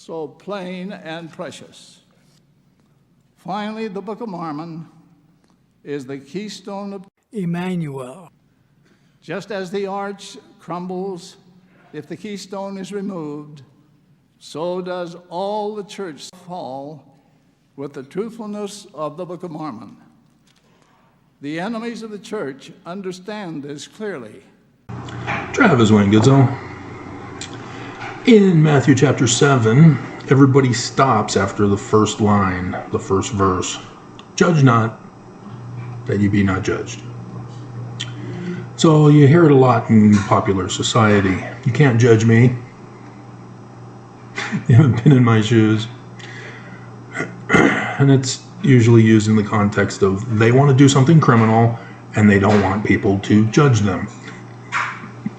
so plain and precious. Finally, the Book of Mormon is the keystone of Emmanuel. Just as the arch crumbles if the keystone is removed, so does all the church fall with the truthfulness of the Book of Mormon. The enemies of the church understand this clearly. Travis Wayne Goodsell. In Matthew chapter 7, everybody stops after the first line, the first verse. Judge not, that you be not judged. So you hear it a lot in popular society. You can't judge me. You haven't been in my shoes. And it's usually used in the context of they want to do something criminal and they don't want people to judge them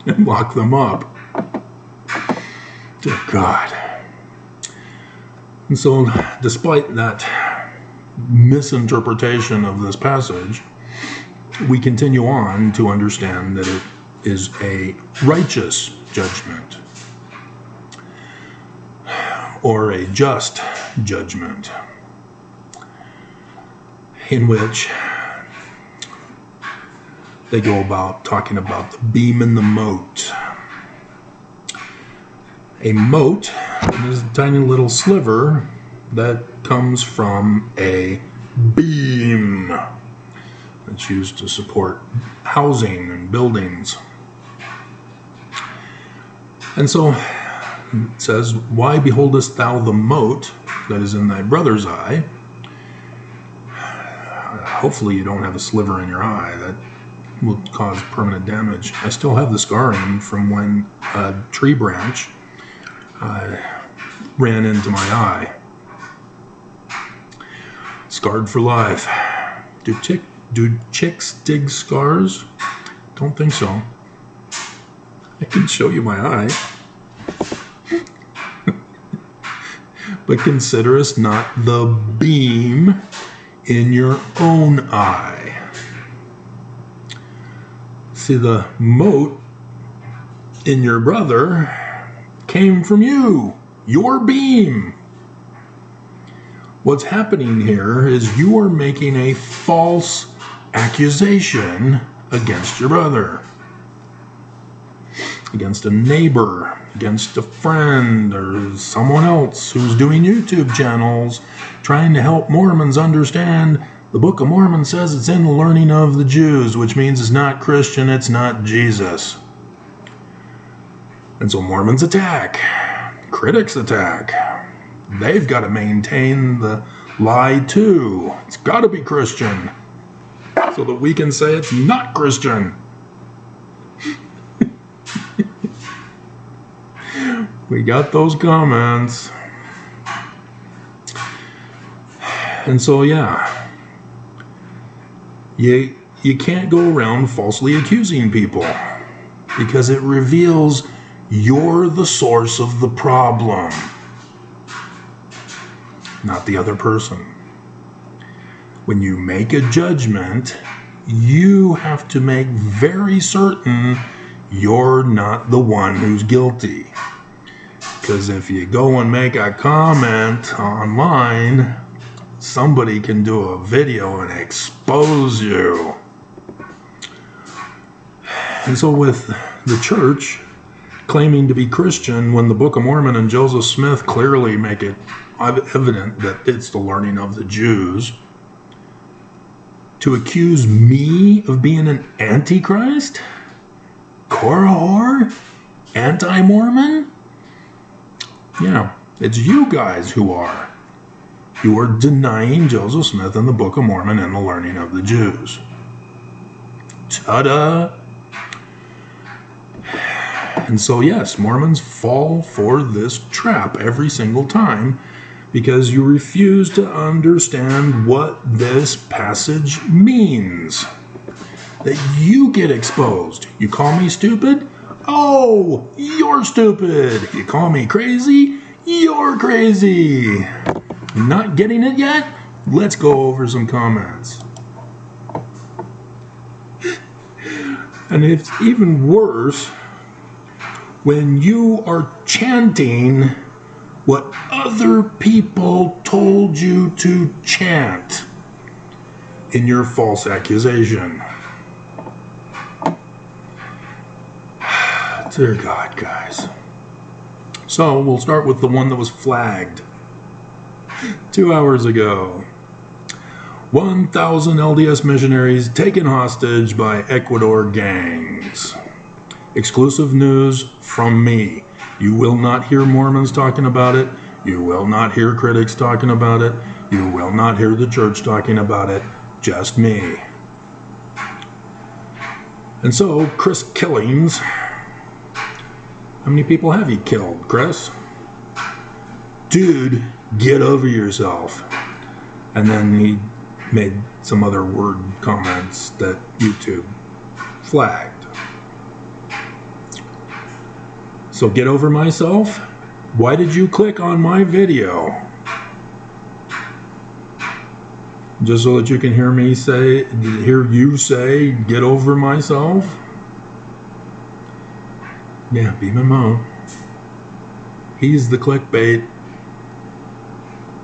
and lock them up. Dear God. And so, despite that misinterpretation of this passage, we continue on to understand that it is a righteous judgment or a just judgment in which they go about talking about the beam in the moat. A moat is a tiny little sliver that comes from a beam that's used to support housing and buildings. And so it says, why beholdest thou the mote that is in thy brother's eye? Hopefully you don't have a sliver in your eye. That will cause permanent damage. I still have the scarring from when a tree branch ran into my eye. Scarred for life. Do chicks dig scars? Don't think so. I can show you my eye. But considerest not the beam in your own eye. See, the mote in your brother came from you, your beam. What's happening here is you are making a false accusation against your brother, against a neighbor, against a friend, or someone else who's doing YouTube channels trying to help Mormons understand the Book of Mormon says it's in the learning of the Jews, which means it's not Christian, it's not Jesus. And so Mormons attack, critics attack. They've got to maintain the lie too. It's got to be Christian, so that we can say it's not Christian. We got those comments. And so, yeah, you can't go around falsely accusing people because it reveals you're the source of the problem, not the other person. When you make a judgment, you have to make very certain you're not the one who's guilty. Because if you go and make a comment online, somebody can do a video and expose you. And so with the church claiming to be Christian when the Book of Mormon and Joseph Smith clearly make it evident that it's the learning of the Jews, to accuse me of being an antichrist, Korah, anti-Mormon, yeah, it's you guys who are. You are denying Joseph Smith and the Book of Mormon and the learning of the Jews. Ta-da! And so, yes, Mormons fall for this trap every single time because you refuse to understand what this passage means. That you get exposed. You call me stupid? Oh, you're stupid. You call me crazy? You're crazy. Not getting it yet? Let's go over some comments. And it's even worse when you are chanting what other people told you to chant in your false accusation. Dear God, guys. So we'll start with the one that was flagged 2 hours ago. 1,000 LDS missionaries taken hostage by Ecuador gangs. Exclusive news from me. You will not hear Mormons talking about it. You will not hear critics talking about it. You will not hear the church talking about it. Just me. And so, Chris Killings. How many people have you killed, Chris? Dude, get over yourself. And then he made some other word comments that YouTube flagged. So get over myself? Why did you click on my video? Just so that you can hear you say, get over myself? Yeah, Beam and Mo. He's the clickbait.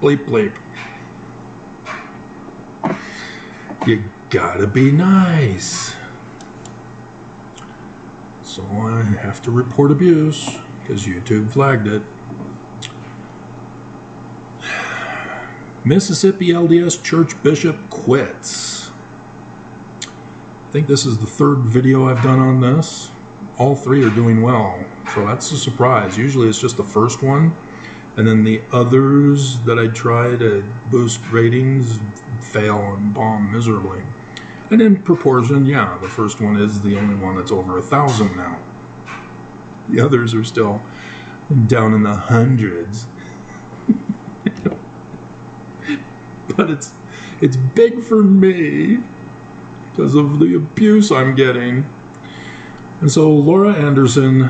Bleep bleep. You gotta be nice. So I have to report abuse because YouTube flagged it. Mississippi LDS Church Bishop quits. I think this is the third video I've done on this. All three are doing well, so that's a surprise. Usually it's just the first one, and then the others that I try to boost ratings fail and bomb miserably. And in proportion, yeah, the first one is the only one that's over 1,000 now. The others are still down in the hundreds. But it's big for me because of the abuse I'm getting. And so Laura Anderson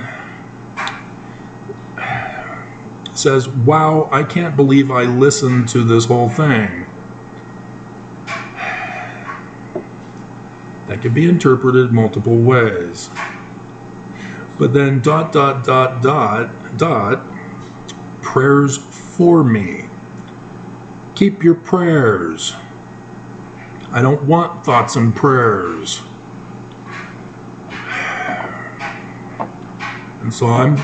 says, wow, I can't believe I listened to this whole thing. That could be interpreted multiple ways. But then ... prayers for me. Keep your prayers. I don't want thoughts and prayers. And so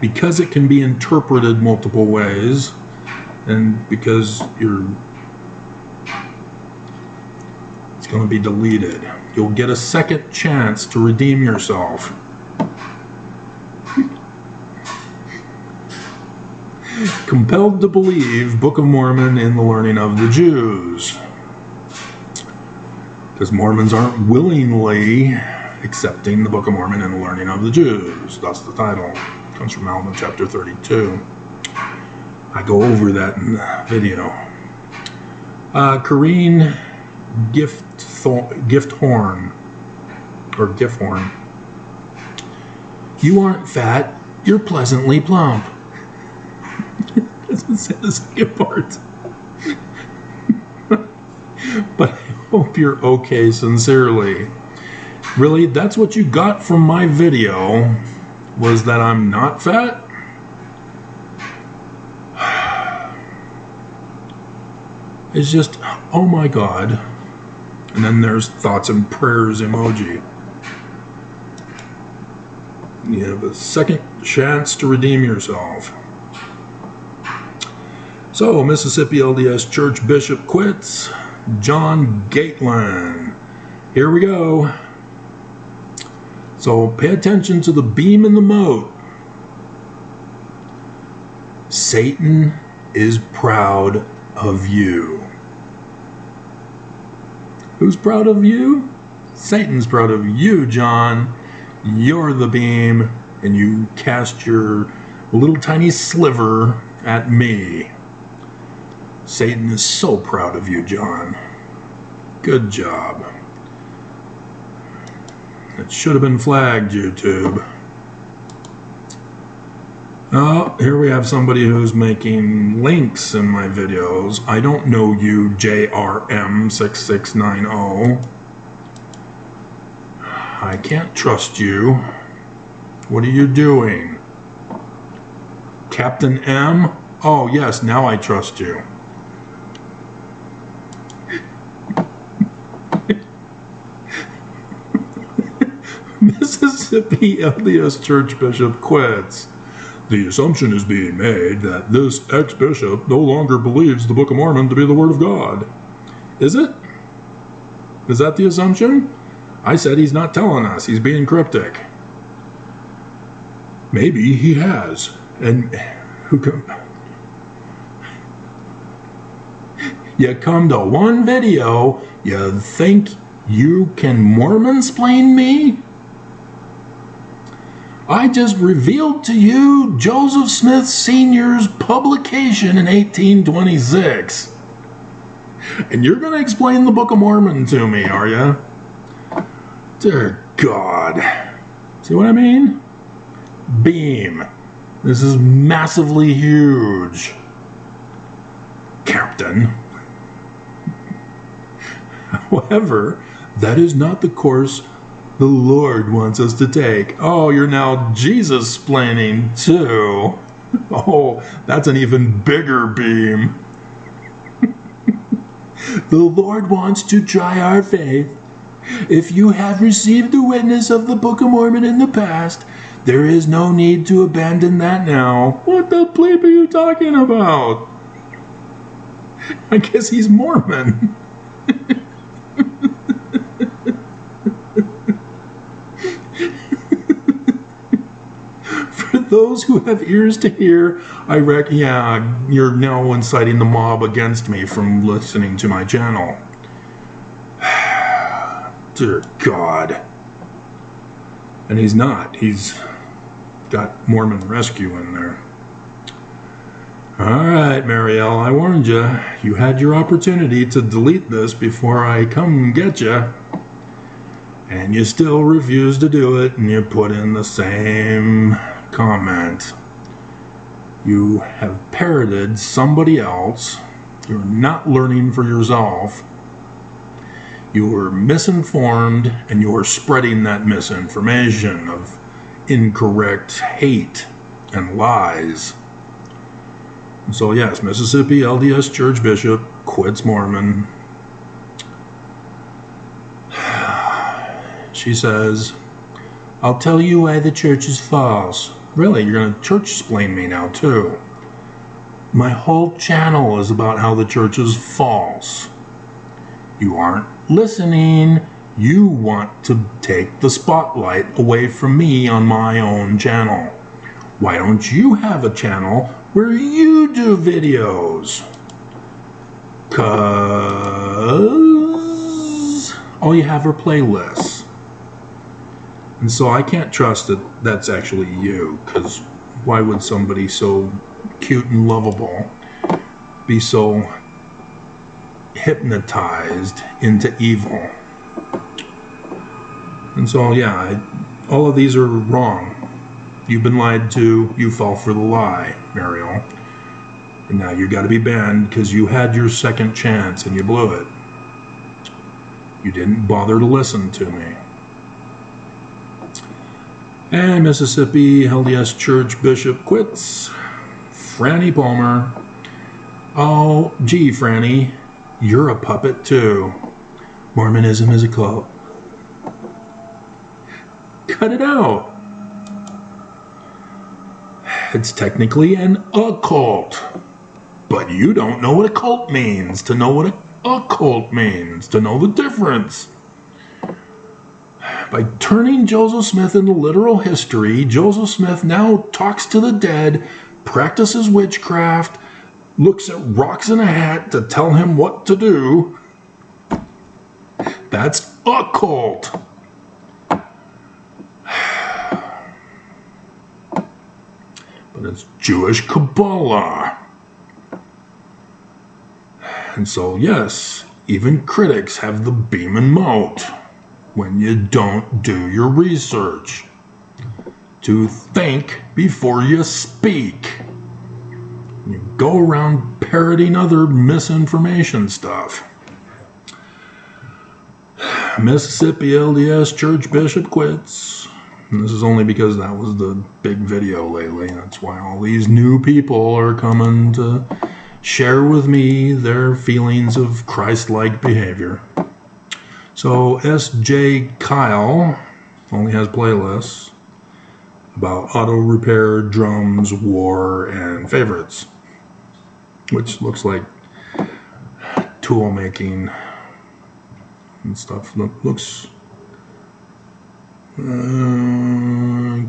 because it can be interpreted multiple ways, and because it's going to be deleted, you'll get a second chance to redeem yourself. Compelled to believe Book of Mormon in the learning of the Jews. Because Mormons aren't willingly accepting the Book of Mormon in the learning of the Jews. That's the title. It comes from Alma chapter 32. I go over that in the video. Corrine Gifthorn. You aren't fat, you're pleasantly plump. Doesn't say the second part. But I hope you're okay sincerely. Really, that's what you got from my video, was that I'm not fat? It's just, oh my God. And then there's thoughts and prayers emoji. You have a second chance to redeem yourself. So, Mississippi LDS Church Bishop quits. John Gateland. Here we go. So, pay attention to the beam in the moat. Satan is proud of you. Who's proud of you? Satan's proud of you, John. You're the beam, and you cast your little tiny sliver at me. Satan is so proud of you, John. Good job. It should have been flagged, YouTube. Oh, here we have somebody who's making links in my videos. I don't know you, JRM6690. I can't trust you. What are you doing? Captain M? Oh, yes, now I trust you. Mississippi LDS Church Bishop quits. The assumption is being made that this ex-bishop no longer believes the Book of Mormon to be the Word of God. Is it? Is that the assumption? I said he's not telling us. He's being cryptic. Maybe he has. And who come? You come to one video, you think you can Mormon-splain me? I just revealed to you Joseph Smith Sr.'s publication in 1826. And you're going to explain the Book of Mormon to me, are you? Dear God. See what I mean? Beam. This is massively huge. Captain. However, that is not the course the Lord wants us to take. Oh, you're now Jesus-splaining too. Oh, that's an even bigger beam. The Lord wants to try our faith. If you have received the witness of the Book of Mormon in the past, there is no need to abandon that now. What the bleep are you talking about? I guess he's Mormon. For those who have ears to hear, I reckon, yeah, you're now inciting the mob against me from listening to my channel. Dear God. And he's not. He's got Mormon Rescue in there. All right, Marielle, I warned you. You had your opportunity to delete this before I come get you. And you still refuse to do it, and you put in the same comment. You have parroted somebody else. You're not learning for yourself. You were misinformed, and you are spreading that misinformation of incorrect hate and lies. And so yes, Mississippi LDS Church Bishop quits Mormon. She says, I'll tell you why the church is false. Really, you're going to church-splain me now too. My whole channel is about how the church is false. You aren't listening. You want to take the spotlight away from me on my own channel. Why don't you have a channel where you do videos? 'Cause all you have are playlists. And so I can't trust that that's actually you, because why would somebody so cute and lovable be so hypnotized into evil? And so, yeah, all of these are wrong. You've been lied to. You fell for the lie, Mariel. And now you got to be banned because you had your second chance and you blew it. You didn't bother to listen to me. And Mississippi LDS Church Bishop quits. Franny Palmer. Oh, gee, Franny, you're a puppet too. Mormonism is a cult. Cut it out. It's technically an occult. But you don't know what a cult means to know what an occult means, to know the difference. By turning Joseph Smith into literal history, Joseph Smith now talks to the dead, practices witchcraft, looks at rocks in a hat to tell him what to do. That's occult. But it's Jewish Kabbalah. And so, yes, even critics have the beam and moat when you don't do your research. To think before you speak. You go around parroting other misinformation stuff. Mississippi LDS Church Bishop quits. And this is only because that was the big video lately. That's why all these new people are coming to share with me their feelings of Christ-like behavior. So S.J. Kyle only has playlists about auto repair, drums, war, and favorites, which looks like tool making and stuff. Looks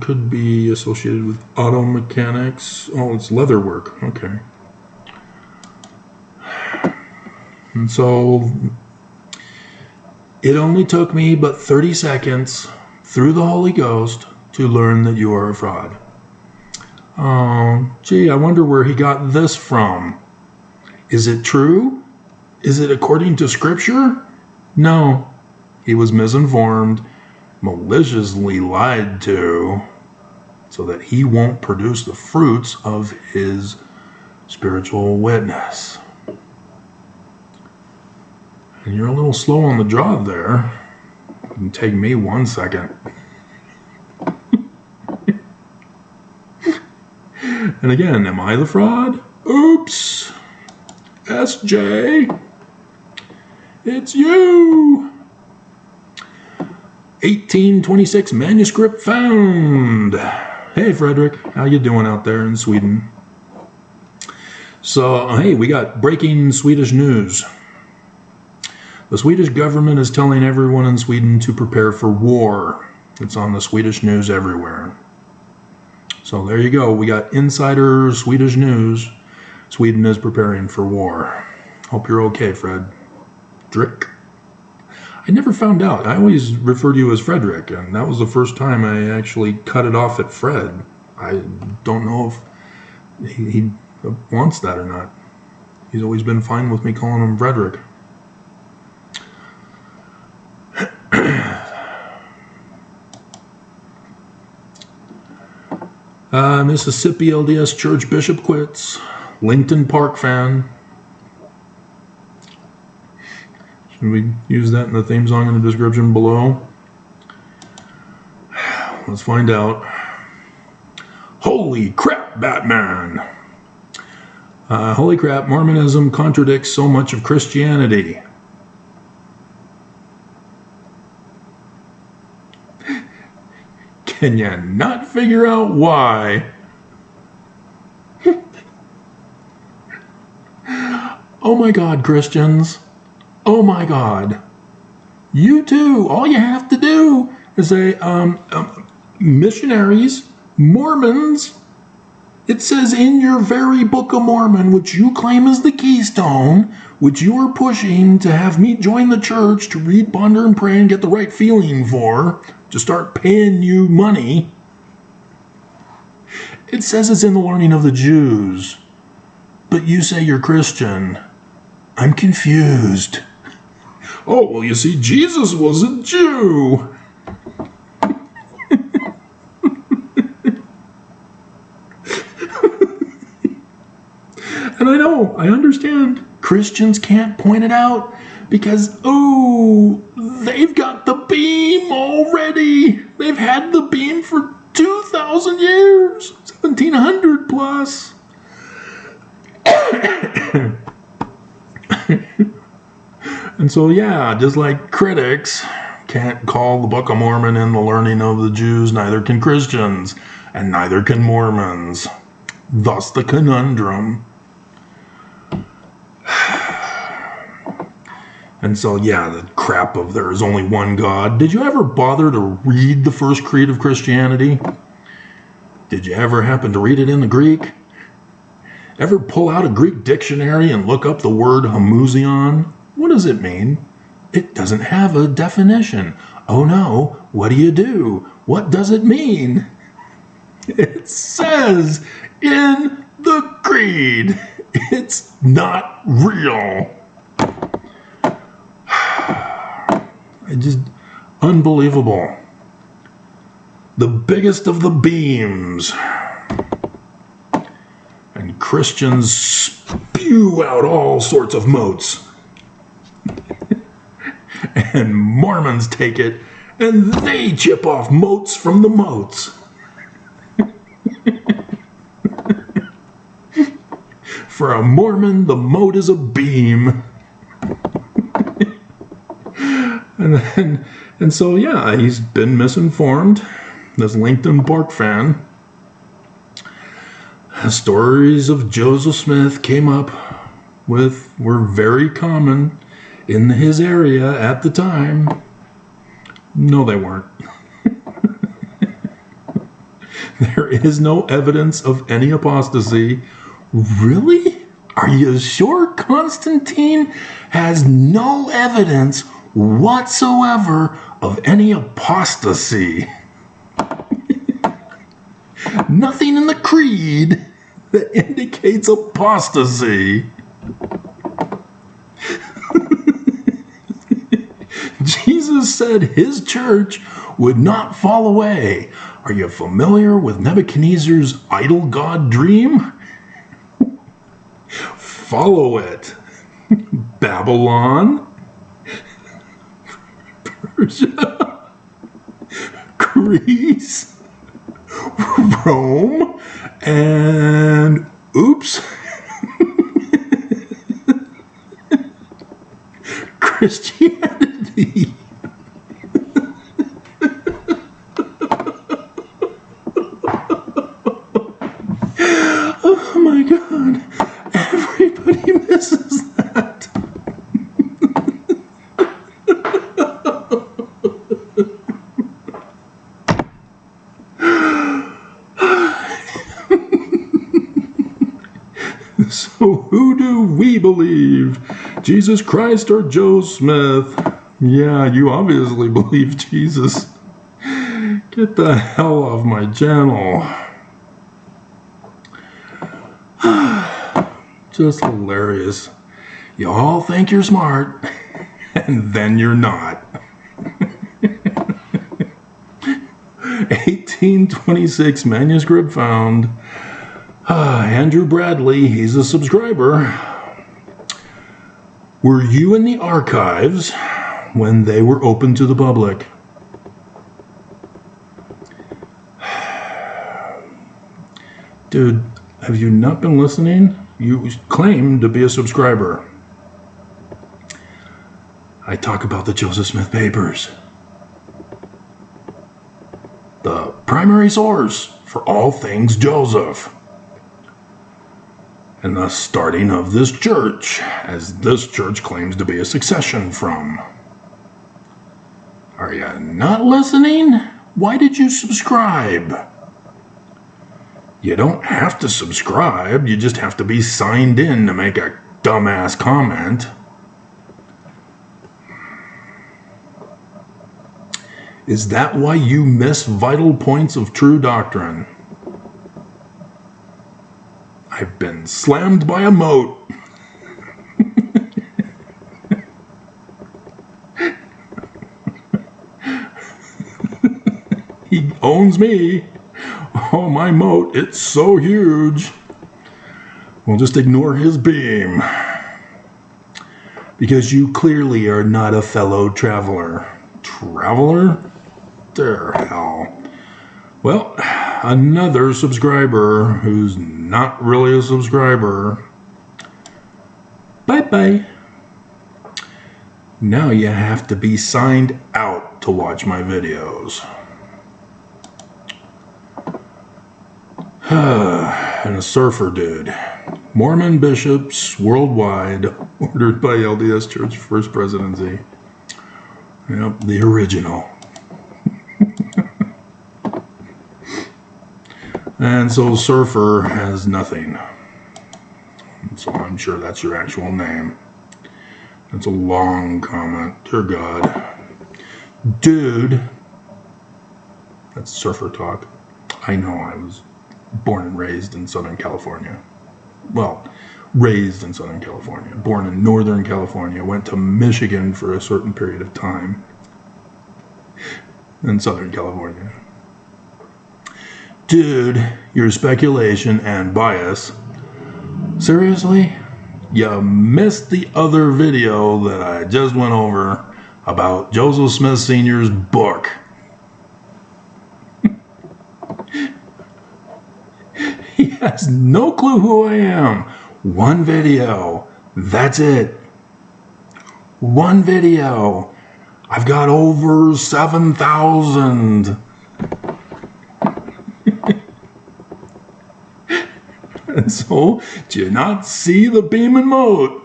could be associated with auto mechanics. Oh, it's leather work. Okay. And so it only took me but 30 seconds through the Holy Ghost to learn that you are a fraud. Gee, I wonder where he got this from. Is it true? Is it according to Scripture? No. He was misinformed, maliciously lied to, so that he won't produce the fruits of his spiritual witness. And you're a little slow on the draw there. It can take me 1 second. And again, am I the fraud? Oops! SJ! It's you! 1826 manuscript found. Hey, Frederick, how you doing out there in Sweden? So, hey, we got breaking Swedish news. The Swedish government is telling everyone in Sweden to prepare for war. It's on the Swedish news everywhere. So there you go. We got insider Swedish news. Sweden is preparing for war. Hope you're okay, Fred. Drick. I never found out. I always referred to you as Frederick, and that was the first time I actually cut it off at Fred. I don't know if he wants that or not. He's always been fine with me calling him Frederick. Mississippi LDS Church Bishop quits. Lincoln Park fan. Should we use that in the theme song in the description below? Let's find out. Holy crap, Batman! Holy crap, Mormonism contradicts so much of Christianity. Can you not figure out why? Oh my God, Christians. Oh my God. You too. All you have to do is say, missionaries, Mormons. It says in your very Book of Mormon, which you claim is the keystone, which you are pushing to have me join the church to read, ponder, and pray and get the right feeling for, to start paying you money. It says it's in the learning of the Jews. But you say you're Christian. I'm confused. Oh, well, you see, Jesus was a Jew. And I know, I understand. Christians can't point it out because, oh, they've got the beam already. They've had the beam for 2,000 years, 1,700 plus. And so, yeah, just like critics can't call the Book of Mormon in the learning of the Jews, neither can Christians, and neither can Mormons. Thus the conundrum. And so, yeah, the crap of there is only one God. Did you ever bother to read the first creed of Christianity? Did you ever happen to read it in the Greek? Ever pull out a Greek dictionary and look up the word homuzion? What does it mean? It doesn't have a definition. Oh no, what do? What does it mean? It says in the creed, it's not real. Unbelievable. The biggest of the beams. And Christians spew out all sorts of motes. And Mormons take it and they chip off motes from the motes. For a Mormon, the mote is a beam. and so, yeah, he's been misinformed. This LinkedIn Bark fan. Stories of Joseph Smith came up were very common in his area at the time. No, they weren't. There is no evidence of any apostasy. Really? Are you sure Constantine has no evidence whatsoever of any apostasy? Nothing in the creed that indicates apostasy. Jesus said his church would not fall away. Are you familiar with Nebuchadnezzar's idol god dream? Follow it. Babylon, Persia, Greece, Rome, and oops, Christianity. Oh my God, everybody misses that. So who do we believe? Jesus Christ or Joe Smith? Yeah, you obviously believe Jesus. Get the hell off my channel. Just hilarious. You all think you're smart, and then you're not. 1826 manuscript found. Andrew Bradley, he's a subscriber. Were you in the archives when they were open to the public? Dude, have you not been listening? You claim to be a subscriber. I talk about the Joseph Smith papers. The primary source for all things Joseph. And the starting of this church, as this church claims to be a succession from. Are you not listening? Why did you subscribe? You don't have to subscribe, you just have to be signed in to make a dumbass comment. Is that why you miss vital points of true doctrine? I've been slammed by a moat. He owns me. Oh, my moat, it's so huge. We'll just ignore his beam. Because you clearly are not a fellow traveler. Traveler? There, hell. Well, another subscriber who's not really a subscriber. Bye-bye. Now you have to be signed out to watch my videos. And a surfer dude. Mormon bishops worldwide ordered by LDS Church First Presidency. Yep, the original. And so surfer has nothing. So I'm sure that's your actual name. That's a long comment. Dear God. Dude. That's surfer talk. I know, I was born and raised in Southern California. Well, raised in Southern California. Born in Northern California. Went to Michigan for a certain period of time. In Southern California. Dude, your speculation and bias. Seriously? You missed the other video that I just went over about Joseph Smith Sr.'s book. He has no clue who I am. One video. That's it. One video. I've got over 7,000. And so, do you not see the beam and mote?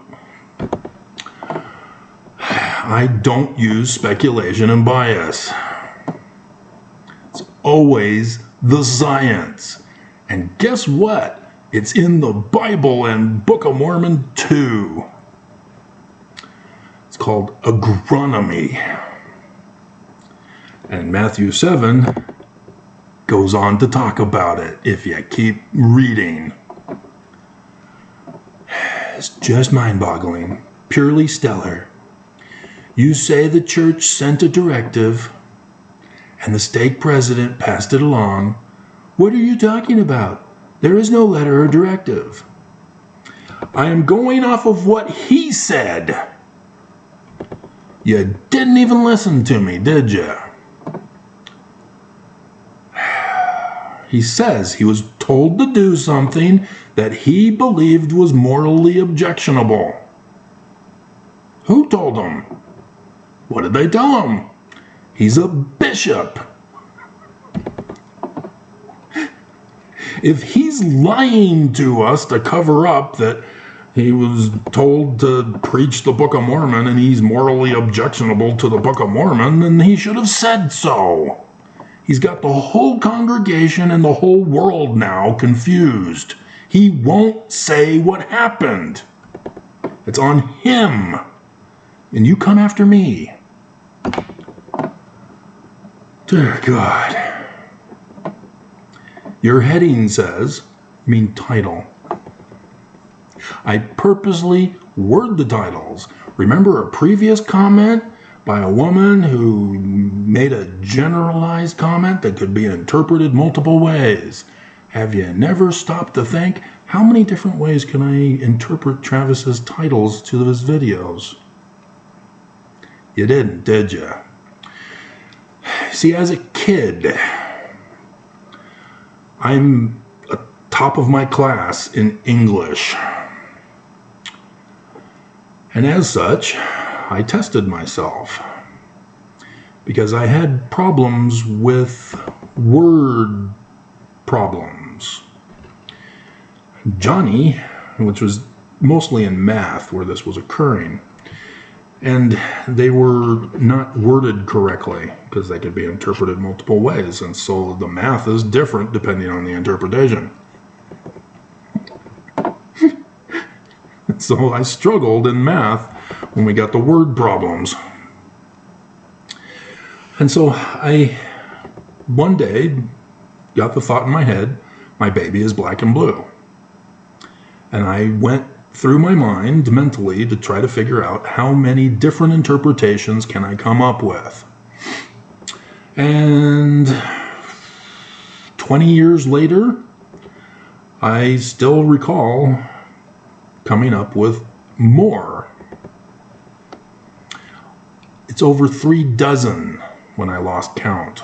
I don't use speculation and bias. It's always the science. And guess what? It's in the Bible and Book of Mormon too. It's called agronomy. And Matthew 7 goes on to talk about it if you keep reading. It's just mind-boggling, purely stellar. You say the church sent a directive and the stake president passed it along. What are you talking about? There is no letter or directive. I am going off of what he said. You didn't even listen to me, did you? He says he was told to do something that he believed was morally objectionable. Who told him? What did they tell him? He's a bishop. If he's lying to us to cover up that he was told to preach the Book of Mormon and he's morally objectionable to the Book of Mormon, then he should have said so. He's got the whole congregation and the whole world now confused. He won't say what happened. It's on him. And you come after me. Dear God. Your heading says, title. I purposely word the titles. Remember a previous comment by a woman who made a generalized comment that could be interpreted multiple ways? Have you never stopped to think, how many different ways can I interpret Travis's titles to his videos? You didn't, did you? See, as a kid, I'm a top of my class in English. And as such, I tested myself because I had problems with word problems. Johnny, which was mostly in math where this was occurring, and they were not worded correctly because they could be interpreted multiple ways, and so the math is different depending on the interpretation. So I struggled in math when we got the word problems. And so I, one day, got the thought in my head, my baby is black and blue. And I went through my mind mentally to try to figure out how many different interpretations can I come up with. And 20 years later, I still recall coming up with more. It's over 3 dozen when I lost count.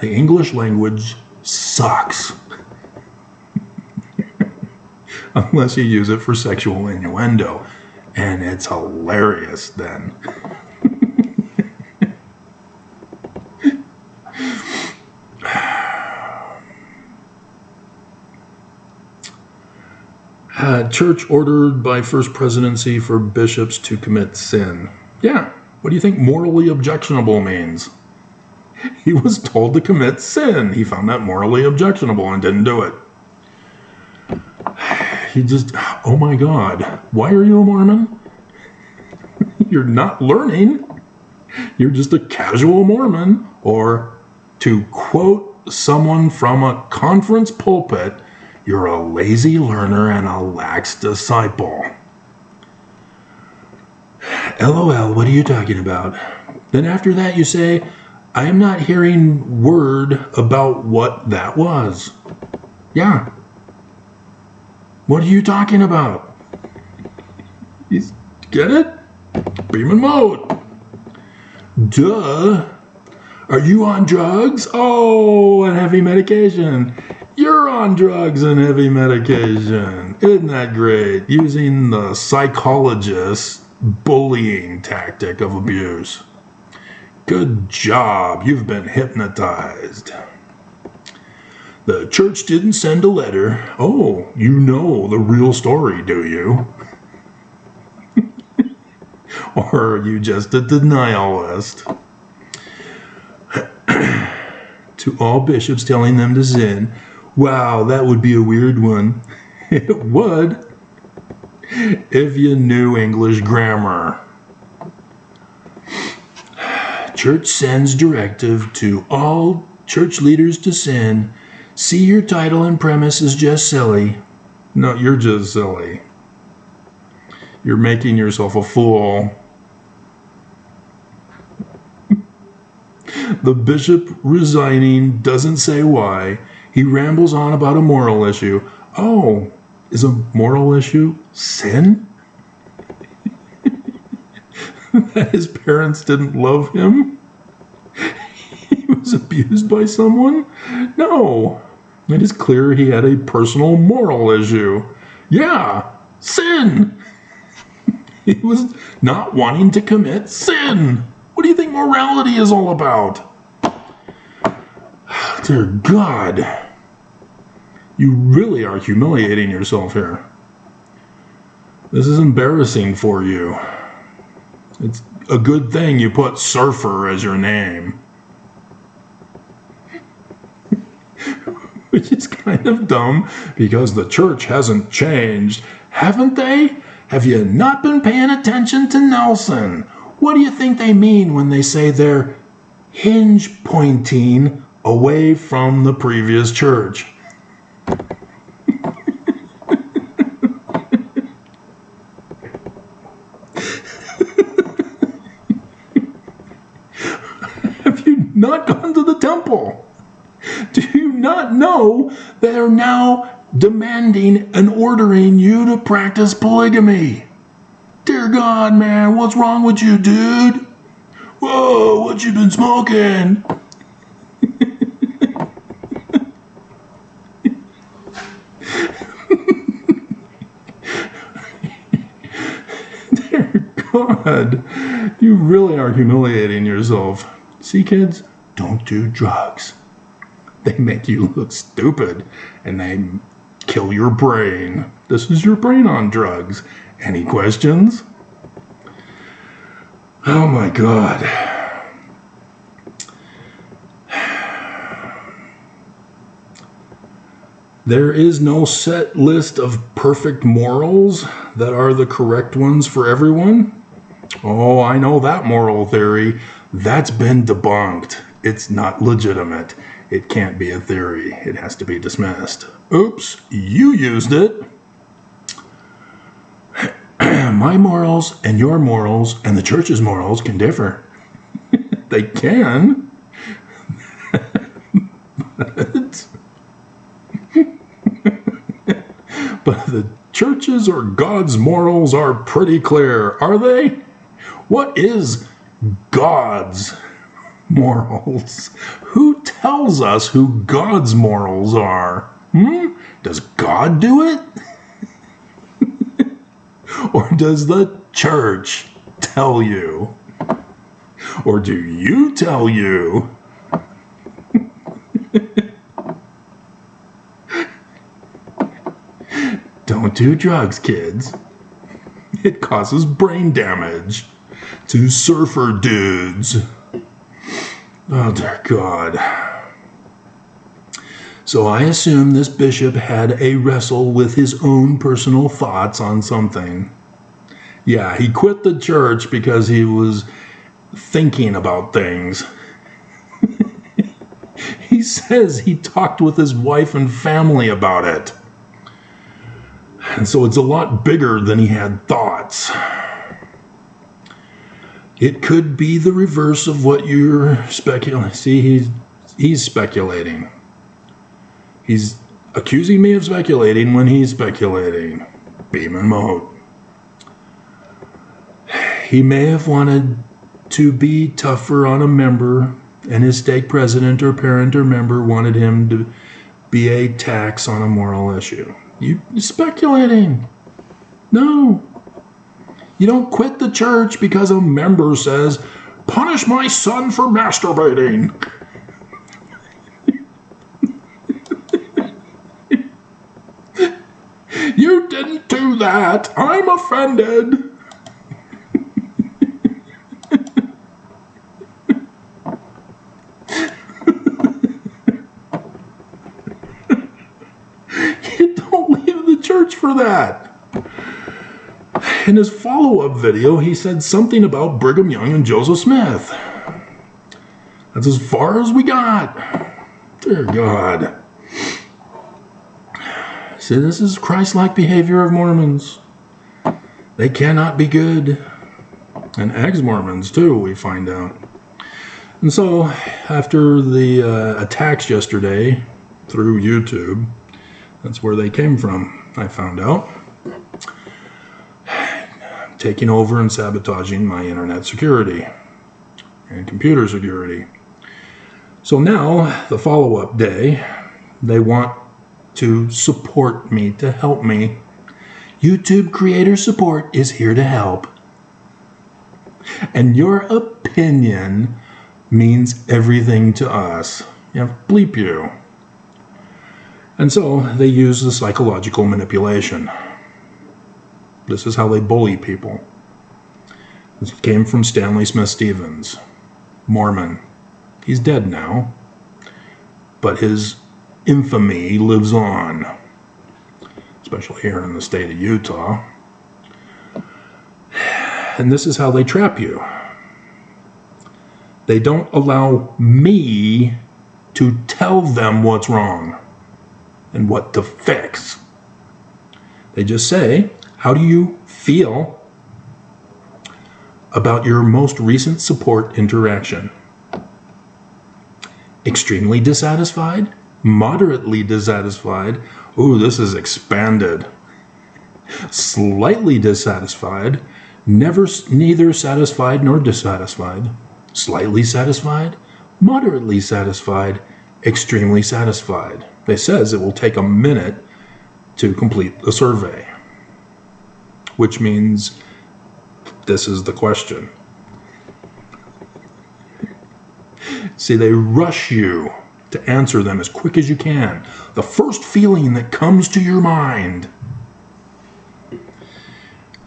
The English language sucks. Unless you use it for sexual innuendo. And it's hilarious then. Church ordered by First Presidency for bishops to commit sin. Yeah, what do you think morally objectionable means? He was told to commit sin. He found that morally objectionable and didn't do it. He just, oh my God, why are you a Mormon? You're not learning. You're just a casual Mormon. Or, to quote someone from a conference pulpit, you're a lazy learner and a lax disciple. LOL, what are you talking about? Then after that you say, I am not hearing word about what that was. Yeah. What are you talking about? Get it? Beam and mode. Duh. Are you on drugs? Oh, and heavy medication. You're on drugs and heavy medication. Isn't that great? Using the psychologist's bullying tactic of abuse. Good job. You've been hypnotized. The church didn't send a letter. Oh, you know the real story, do you? Or are you just a denialist? To all bishops telling them to sin. Wow, that would be a weird one. It would, if you knew English grammar. Church sends directive to all church leaders to sin. See, your title and premise is just silly. No, you're just silly. You're making yourself a fool. The bishop resigning doesn't say why. He rambles on about a moral issue. Oh, is a moral issue sin? That his parents didn't love him? He was abused by someone? No. It is clear he had a personal moral issue. Yeah, sin. He was not wanting to commit sin. What do you think morality is all about? Dear God, you really are humiliating yourself here. This is embarrassing for you. It's a good thing you put surfer as your name. Which is kind of dumb because the church hasn't changed, haven't they? Have you not been paying attention to Nelson? What do you think they mean when they say they're hinge pointing away from the previous church? Have you not gone to the temple? Do you not know they're now demanding and ordering you to practice polygamy? Dear God, man, what's wrong with you, dude? Whoa, what you been smoking? Dear God, you really are humiliating yourself. See, kids, don't do drugs. They make you look stupid, and they kill your brain. This is your brain on drugs. Any questions? Oh my God. There is no set list of perfect morals that are the correct ones for everyone. Oh, I know that moral theory. That's been debunked. It's not legitimate. It can't be a theory. It has to be dismissed. Oops, you used it. My morals and your morals and the church's morals can differ. They can. But the church's or God's morals are pretty clear, are they? What is God's morals? Who tells us who God's morals are? Does God do it? Or does the church tell you? Or do you tell you? Don't do drugs, kids. It causes brain damage to surfer dudes. Oh, dear God. So I assume this bishop had a wrestle with his own personal thoughts on something. Yeah, he quit the church because he was thinking about things. He says he talked with his wife and family about it. And so it's a lot bigger than he had thoughts. It could be the reverse of what you're speculating. See, he's speculating. He's accusing me of speculating when he's speculating. Beam and moat. He may have wanted to be tougher on a member, and his stake president or parent or member wanted him to be a tax on a moral issue. You're speculating. No. You don't quit the church because a member says, "Punish my son for masturbating." You didn't do that. I'm offended. You don't leave the church for that. In his follow-up video, he said something about Brigham Young and Joseph Smith. That's as far as we got. Dear God. See, this is Christ-like behavior of Mormons. They cannot be good. And ex-Mormons, too, we find out. And so, after the attacks yesterday through YouTube, that's where they came from, I found out. Taking over and sabotaging my internet security and computer security. So now, the follow-up day, they want to support me, to help me. YouTube creator support is here to help. And your opinion means everything to us. You know, bleep you. And so they use the psychological manipulation. This is how they bully people. This came from Stanley Smith Stevens, Mormon. He's dead now, but his infamy lives on, especially here in the state of Utah. And this is how they trap you. They don't allow me to tell them what's wrong and what to fix. They just say, "How do you feel about your most recent support interaction?" Extremely dissatisfied? Moderately dissatisfied? Ooh, this is expanded. Slightly dissatisfied? Neither satisfied nor dissatisfied. Slightly satisfied? Moderately satisfied? Extremely satisfied. It says it will take a minute to complete the survey, which means this is the question. See, they rush you to answer them as quick as you can. The first feeling that comes to your mind.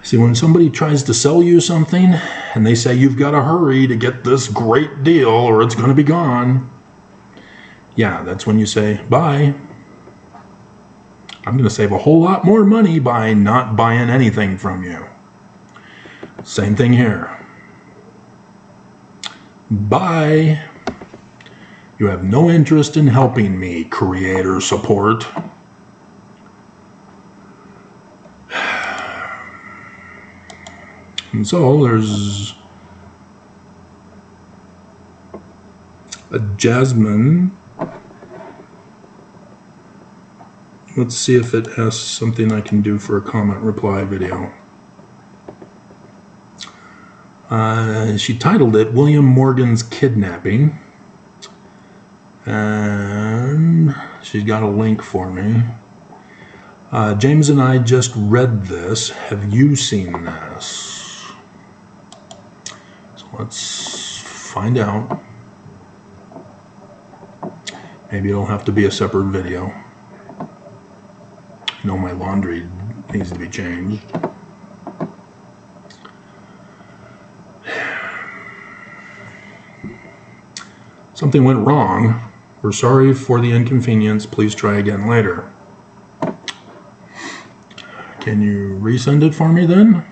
See, when somebody tries to sell you something and they say you've got to hurry to get this great deal or it's going to be gone, yeah, that's when you say, bye. I'm going to save a whole lot more money by not buying anything from you. Same thing here. Bye. You have no interest in helping me, creator support. And so there's a Jasmine. Let's see if it has something I can do for a comment reply video. She titled it William Morgan's Kidnapping. And she's got a link for me. James and I just read this. Have you seen this? So let's find out. Maybe it'll have to be a separate video. You know, my laundry needs to be changed. Something went wrong. We're sorry for the inconvenience. Please try again later. Can you resend it for me then?